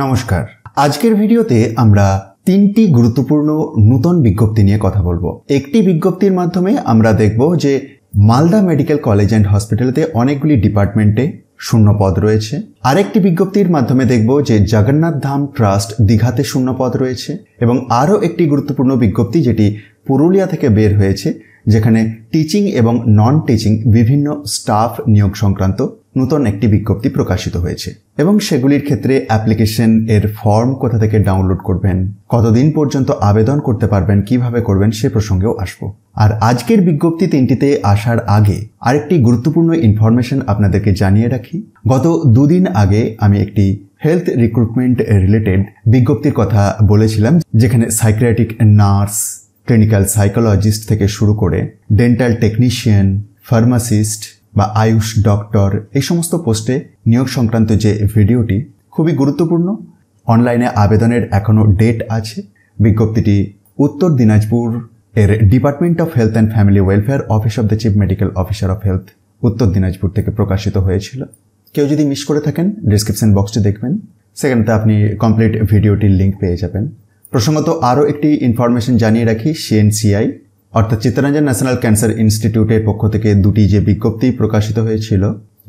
নমস্কার। আজকের ভিডিওতে আমরা তিনটি গুরুত্বপূর্ণ নতুন বিজ্ঞপ্তি নিয়ে কথা বলবো। একটি বিজ্ঞপ্তির মাধ্যমে আমরা দেখব যে মালদা মেডিকেল কলেজ অ্যান্ড হসপিটালেতে অনেকগুলি ডিপার্টমেন্টে শূন্য পদ রয়েছে। আরেকটি বিজ্ঞপ্তির মাধ্যমে দেখব যে জগন্নাথ ধাম ট্রাস্ট দীঘাতে শূন্য পদ রয়েছে। এবং আরও একটি গুরুত্বপূর্ণ বিজ্ঞপ্তি যেটি পুরুলিয়া থেকে বের হয়েছে, যেখানে টিচিং এবং নন টিচিং বিভিন্ন স্টাফ নিয়োগ সংক্রান্ত নতুন একটি বিজ্ঞপ্তি প্রকাশিত হয়েছে। এবং সেগুলির ক্ষেত্রে অ্যাপ্লিকেশন এর ফর্ম কোথা থেকে ডাউনলোড করবেন, কতদিন পর্যন্ত আবেদন করতে পারবেন, কিভাবে করবেন সে প্রসঙ্গেও আসবো। আর আজকের বিজ্ঞপ্তি তিনটিতে আসার আগে আরেকটি গুরুত্বপূর্ণ ইনফরমেশন আপনাদেরকে জানিয়ে রাখি। গত দুদিন আগে আমি একটি হেলথ রিক্রুটমেন্ট রিলেটেড বিজ্ঞপ্তির কথা বলেছিলাম, যেখানে সাইকিয়াট্রিক নার্স, ক্লিনিক্যাল সাইকোলজিস্ট থেকে শুরু করে ডেন্টাল টেকনিশিয়ান, ফার্মাসিস্ট বা আয়ুষ ডক্টর এই সমস্ত পোস্টে নিয়োগ সংক্রান্ত যে ভিডিওটি খুবই গুরুত্বপূর্ণ। অনলাইনে আবেদনের এখনও ডেট আছে। বিজ্ঞপ্তিটি উত্তর দিনাজপুর এর department of health and family welfare, office of the chief medical officer of health, উত্তর দিনাজপুর থেকে প্রকাশিত হয়েছিল। কেউ যদি মিস করে থাকেন ডিসক্রিপশন বক্সটি দেখবেন, সেখানতে আপনি কমপ্লিট ভিডিওটির লিঙ্ক পেয়ে যাবেন। প্রসঙ্গত আরও একটি ইনফরমেশন জানিয়ে রাখি, সিএনসিআই অর্থাৎ চিত্তরঞ্জন ন্যাশনাল ক্যান্সার ইনস্টিটিউটের পক্ষ থেকে দুটি যে বিজ্ঞপ্তি প্রকাশিত হয়েছিল,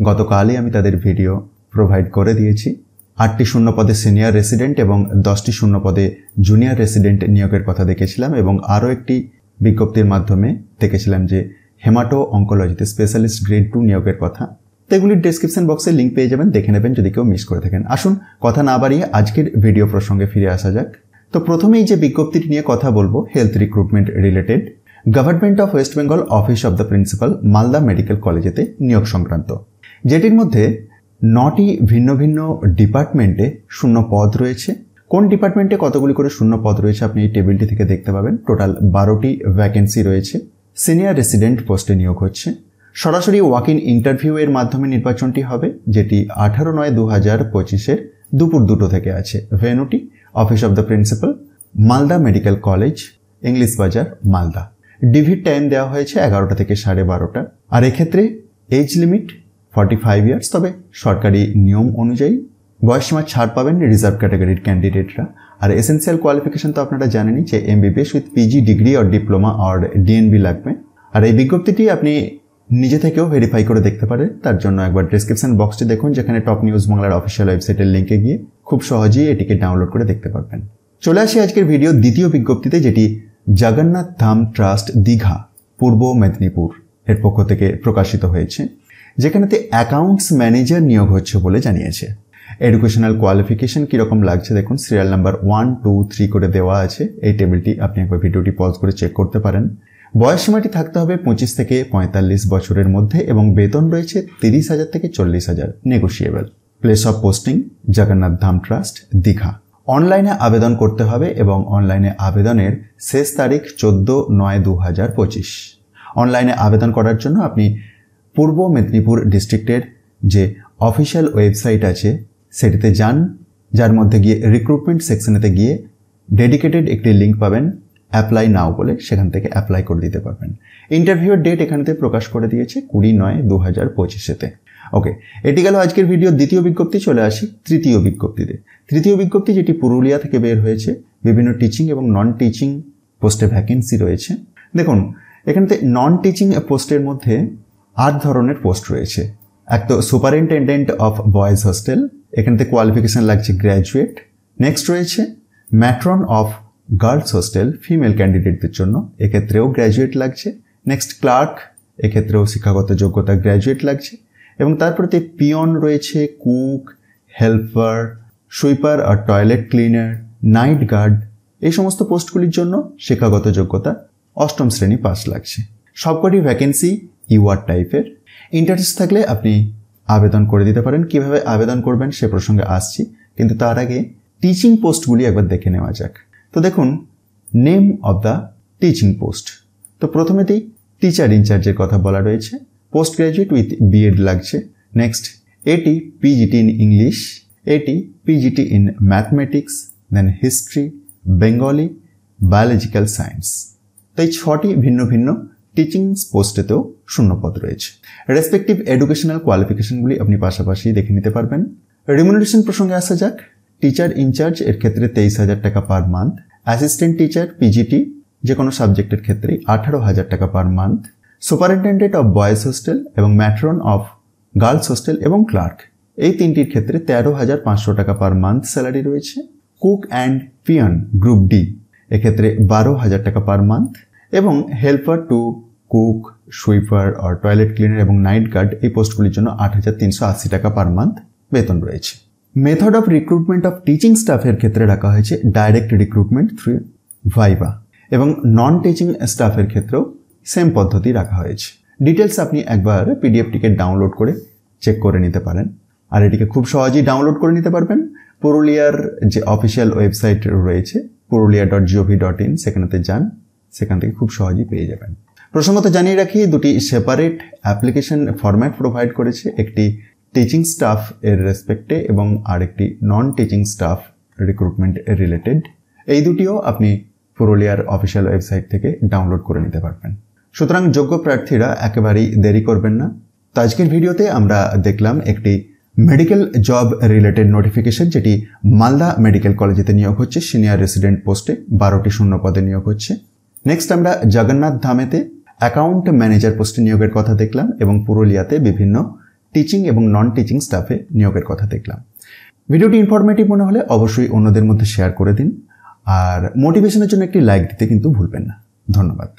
গতকালই আমি তাদের ভিডিও প্রোভাইড করে দিয়েছি। 8টি শূন্য পদে সিনিয়র রেসিডেন্ট এবং 10টি শূন্য পদে জুনিয়র রেসিডেন্ট নিয়োগের কথা দেখেছিলাম। এবং আরও একটি বিজ্ঞপ্তির মাধ্যমে দেখেছিলাম যে হেমাটো অঙ্কোলজিতে স্পেশালিস্ট গ্রেড 2 নিয়োগের কথা। এগুলির ডেসক্রিপশন বক্সে লিঙ্ক পেয়ে যাবেন, দেখে নেবেন যদি কেউ মিস করে থাকেন। আসুন কথা না বাড়িয়ে আজকের ভিডিও প্রসঙ্গে ফিরে আসা যাক। তো প্রথমেই যে বিজ্ঞপ্তিটি নিয়ে কথা বলবো health recruitment related, government of West Bengal office of the principal Malda medical কলেজেতে নিয়োগ সংক্রান্ত, যেটির মধ্যে 9টি ভিন্ন ভিন্ন ডিপার্টমেন্টে শূন্য পদ রয়েছে। কোন ডিপার্টমেন্টে কতগুলি করে শূন্য পদ রয়েছে আপনি এই টেবিলটি থেকে দেখতে পাবেন। টোটাল 12টি ভ্যাকেন্সি রয়েছে। সিনিয়র রেসিডেন্ট পোস্টে নিয়োগ হচ্ছে। সরাসরি ওয়াক ইন ইন্টারভিউ এর মাধ্যমে নির্বাচনটি হবে, যেটি 18/9/2025 দুপুর 2টো থেকে আছে। ভেন্যুটি office of the principal, Malda medical college, English Bazar, Malda. ডিভির time দেওয়া হয়েছে 11টা থেকে 12:30। আর এক্ষেত্রে এজ লিমিট 45 ইয়ার্স, তবে সরকারি নিয়ম অনুযায়ী বয়সসীমা ছাড় পাবেন রিজার্ভ ক্যাটাগরির ক্যান্ডিডেটরা। আর এসেন্সিয়াল কোয়ালিফিকেশন তো আপনারা জানেনই যে MBBS with PG degree or diploma or DNB লাগবে। আর এই বিজ্ঞপ্তিটি আপনি নিজে থেকেও ভেরিফাই করে দেখতে পারেন। তার জন্য একবার ডেসক্রিপশন বক্সটি দেখুন, যেখানে টপ নিউজ বাংলার অফিসিয়াল ওয়েবসাইটের লিঙ্কে গিয়ে খুব সহজেই এটিকে ডাউনলোড করে দেখতে পারবেন। চলে আসি আজকের ভিডিও দ্বিতীয় বিজ্ঞপ্তিতে, যেটি জগন্নাথ ধাম ট্রাস্ট দীঘা পূর্ব মেদিনীপুর এর পক্ষ থেকে প্রকাশিত হয়েছে, যেখানেতে অ্যাকাউন্টস ম্যানেজার নিয়োগ হচ্ছে বলে জানিয়েছে। এডুকেশনাল কোয়ালিফিকেশন কীরকম লাগছে দেখুন, সিরিয়াল নাম্বার 1, 2, 3 করে দেওয়া আছে। এই টেবিলটি আপনি একবার ভিডিওটি পজ করে চেক করতে পারেন। বয়সসীমাটি থাকতে হবে 25 থেকে 45 বছরের মধ্যে এবং বেতন রয়েছে 30,000 থেকে 40,000, negotiable. Place of posting Jagannath Dham trust Digha. অনলাইনে আবেদন করতে হবে এবং অনলাইনে আবেদনের শেষ তারিখ 14/9/2025। অনলাইনে আবেদন করার জন্য আপনি পূর্ব মেদিনীপুর ডিস্ট্রিক্টের যে অফিসিয়াল ওয়েবসাইট আছে সেটিতে যান, যার মধ্যে গিয়ে রিক্রুটমেন্ট সেকশনেতে গিয়ে ডেডিকেটেড একটি লিঙ্ক পাবেন অ্যাপ্লাই নাও বলে, সেখান থেকে অ্যাপ্লাই করে দিতে পারবেন। ইন্টারভিউর ডেট এখানেতে প্রকাশ করে দিয়েছে 20/9/2025-তে। ওকে, এটি গেল আজকের ভিডিও দ্বিতীয় বিজ্ঞপ্তি। চলে আসি তৃতীয় বিজ্ঞপ্তিতে। তৃতীয় বিজ্ঞপ্তি যেটি পুরুলিয়া থেকে বের হয়েছে, বিভিন্ন টিচিং এবং নন টিচিং পোস্টে ভ্যাকেন্সি রয়েছে। দেখুন এখানেতে নন টিচিং পোস্টের মধ্যে 8 ধরনের পোস্ট রয়েছে। এক তো সুপারিনটেন্ডেন্ট অফ বয়েজ হোস্টেল, এখানেতে কোয়ালিফিকেশন লাগছে গ্র্যাজুয়েট। নেক্সট রয়েছে matron of girls hostel, female ক্যান্ডিডেটদের জন্য, এক্ষেত্রেও গ্র্যাজুয়েট লাগছে। নেক্সট ক্লার্ক, এক্ষেত্রেও শিক্ষাগত যোগ্যতা গ্র্যাজুয়েট লাগছে। এবং তারপরে পিয়ন রয়েছে, কুক, হেল্পার, সুইপার আর টয়লেট ক্লিনার, নাইট গার্ড, এই সমস্ত পোস্টগুলির জন্য শিক্ষাগত যোগ্যতা 8ম শ্রেণী পাস লাগছে। সবকটি ভ্যাকেন্সি ইউআর টাইপের। ইন্টারেস্ট থাকলে আপনি আবেদন করে দিতে পারেন। কিভাবে আবেদন করবেন সে প্রসঙ্গে আসছি, কিন্তু তার আগে টিচিং পোস্টগুলি একবার দেখে নেওয়া যাক। তো দেখুন name of the teaching post. তো প্রথমেতেই টিচার ইনচার্জের কথা বলা রয়েছে। পোস্ট গ্রাজুয়েট উইথ বিএড লাগছে। নেক্সট এটি পিজিটি ইন ইংলিশ, এটি PGT in mathematics, then history, Bengali, biological science. তো এই 6টি ভিন্ন ভিন্ন টিচিং পোস্টেতেও শূন্যপদ রয়েছে। রেসপেক্টিভ এডুকেশনাল কোয়ালিফিকেশনগুলি আপনি পাশাপাশি দেখে নিতে পারবেন। রিমুনারেশন প্রসঙ্গে আসা যাক। টিচার ইনচার্জ এর ক্ষেত্রে 23,000 টাকা per month, assistant teacher PGT যে কোনো সাবজেক্টের ক্ষেত্রে 18,000 টাকা per month, superintendent of boys hostel এবং ম্যাট্রন অফ গার্লস হোস্টেল এবং ক্লার্ক এই তিনটির ক্ষেত্রে 13,500 টাকা পার মান্থ স্যালারি রয়েছে। Cook and peon group D এক্ষেত্রে 12,000 টাকা পার মান্থ এবং helper to cook, sweeper or toilet cleaner এবং নাইট গার্ড এই পোস্টগুলির জন্য 8,380 টাকা পার মান্থ বেতন রয়েছে। Method of recruitment of teaching স্টাফের ক্ষেত্রে রাখা হয়েছে ডাইরেক্ট রিক্রুটমেন্ট থ্রু ভাইভা এবং নন টিচিং স্টাফের ক্ষেত্রেও সেম পদ্ধতি রাখা হয়েছে। ডিটেলস আপনি একবার পিডিএফটিকে ডাউনলোড করে চেক করে নিতে পারেন, আর এটিকে খুব সহজেই ডাউনলোড করে নিতে পারবেন পুরুলিয়ার যে অফিসিয়াল ওয়েবসাইট রয়েছে purulia.gov.in, সেখানেতে যান, সেখান থেকে খুব সহজেই পেয়ে যাবেন। প্রসঙ্গত জানিয়ে রাখি, দুটি সেপারেট অ্যাপ্লিকেশন ফরম্যাট প্রোভাইড করেছে, একটি টিচিং স্টাফ এর রেসপেক্টে এবং আরেকটি non teaching staff recruitment related. এই দুটিও আপনি পুরুলিয়ার অফিসিয়াল ওয়েবসাইট থেকে ডাউনলোড করে নিতে পারবেন। সুতরাং যোগ্য প্রার্থীরা একেবারেই দেরি করবেন না। তো আজকের ভিডিওতে আমরা দেখলাম একটি মেডিকেল জব রিলেটেড নোটিফিকেশন, যেটি মালদা মেডিকেল কলেজেতে নিয়োগ হচ্ছে, সিনিয়র রেসিডেন্ট পোস্টে 12টি শূন্য পদে নিয়োগ হচ্ছে। নেক্সট আমরা জগন্নাথ ধামেতে অ্যাকাউন্ট ম্যানেজার পোস্টে নিয়োগের কথা দেখলাম এবং পুরুলিয়াতে বিভিন্ন টিচিং এবং নন টিচিং স্টাফে নিয়োগের কথা দেখলাম। ভিডিওটি ইনফরমেটিভ মনে হলে অবশ্যই অন্যদের মধ্যে শেয়ার করে দিন, আর মোটিভেশনের জন্য একটি লাইক দিতে কিন্তু ভুলবেন না। ধন্যবাদ।